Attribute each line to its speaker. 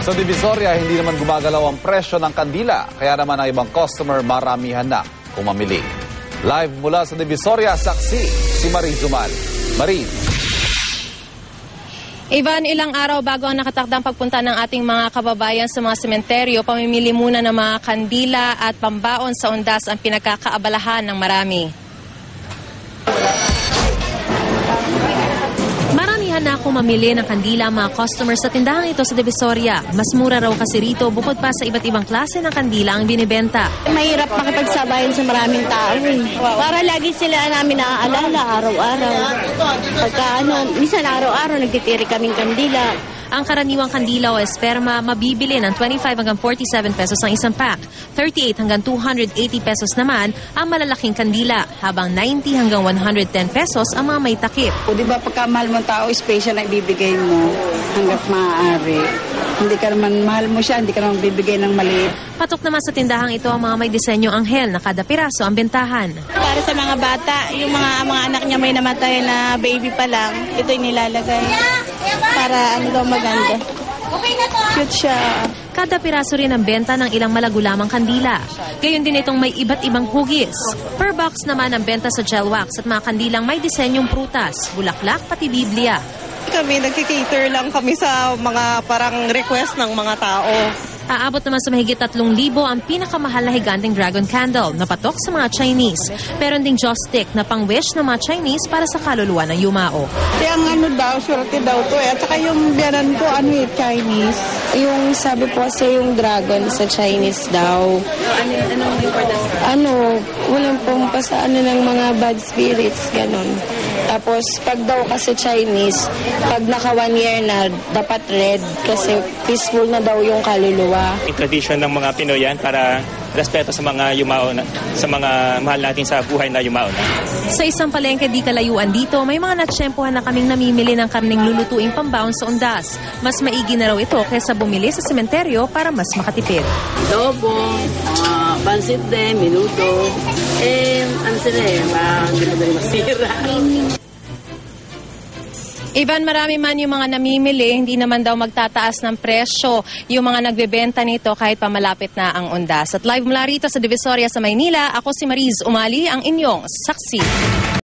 Speaker 1: Sa Divisoria, hindi naman gumagalaw ang presyo ng kandila, kaya naman ang ibang customer maramihan na kung mamili. Live mula sa Divisoria, saksi si Mariz Umal. Mariz.
Speaker 2: Ivan, ilang araw bago ang nakatakdang pagpunta ng ating mga kababayan sa mga sementeryo, pamimili muna ng mga kandila at pambaon sa undas ang pinagkakaabalahan ng marami. Maramihan na akong mamili ng kandila ang mga customers sa tindahan ito sa Divisoria. Mas mura raw kasi rito bukod pa sa iba't ibang klase ng kandila ang binibenta.
Speaker 3: Mahirap makipagsabayan sa maraming tao. Para lagi sila namin naaalala araw-araw. Pagka minsan araw-araw nagtitiri kaming kandila.
Speaker 2: Ang karaniwang kandila o esperma mabibili ng 25 hanggang 47 pesos ang isang pack. 38 hanggang 280 pesos naman ang malalaking kandila, habang 90 hanggang 110 pesos ang mga may takip.
Speaker 4: O di ba pagka mahal mo tao, special na ibibigay mo hanggat maaari. Hindi ka naman mahal mo siya, hindi ka naman bibigay ng maliit.
Speaker 2: Patok naman sa tindahang ito ang mga may disenyong anghel na kada piraso ang bentahan.
Speaker 3: Para sa mga bata, yung mga anak niya may namatay na baby pa lang, ito'y nilalagay. Para daw maganda. Cute siya.
Speaker 2: Kada piraso rin ang benta ng ilang malagulamang kandila. Gayon din itong may iba't ibang hugis. Per box naman ang benta sa gel wax at mga kandilang may disenyong prutas, bulaklak pati Biblia.
Speaker 5: Kami nagkikater lang kami sa mga parang request ng mga tao.
Speaker 2: Aabot naman sa mahigit 3,000 ang pinakamahal na higanteng dragon candle na patok sa mga Chinese. Meron ding joss stick na pang-wish ng mga Chinese para sa kaluluwa ng yumao.
Speaker 4: Kasi ang daw, surety daw to eh. At saka yung biyanan ko, Chinese.
Speaker 6: Yung sabi po kasi yung dragon sa Chinese daw.
Speaker 2: Anong importance?
Speaker 6: Walang pumpasa ng mga bad spirits, ganun. Tapos pag daw kasi Chinese, pag naka 1 year na, dapat red kasi peaceful na daw yung kaluluwa.
Speaker 7: Yung tradisyon ng mga Pinoy yan para respeto sa mga yumao na, sa mga mahal natin sa buhay na yumao na.
Speaker 2: Sa isang palengke di kalayuan dito, may mga natsyempohan na kaming namimili ng karneng lulutuing pambaon sa undas. Mas maigi na raw ito kaysa bumili sa sementeryo para mas makatipid.
Speaker 8: Adobo, pansit din, minuto. Hindi mo din masira.
Speaker 2: Ivan, marami man yung mga namimili, hindi naman daw magtataas ng presyo yung mga nagbebenta nito kahit pa malapit na ang undas. At live mula rito sa Divisoria sa Maynila, ako si Mariz Umali, ang inyong saksi.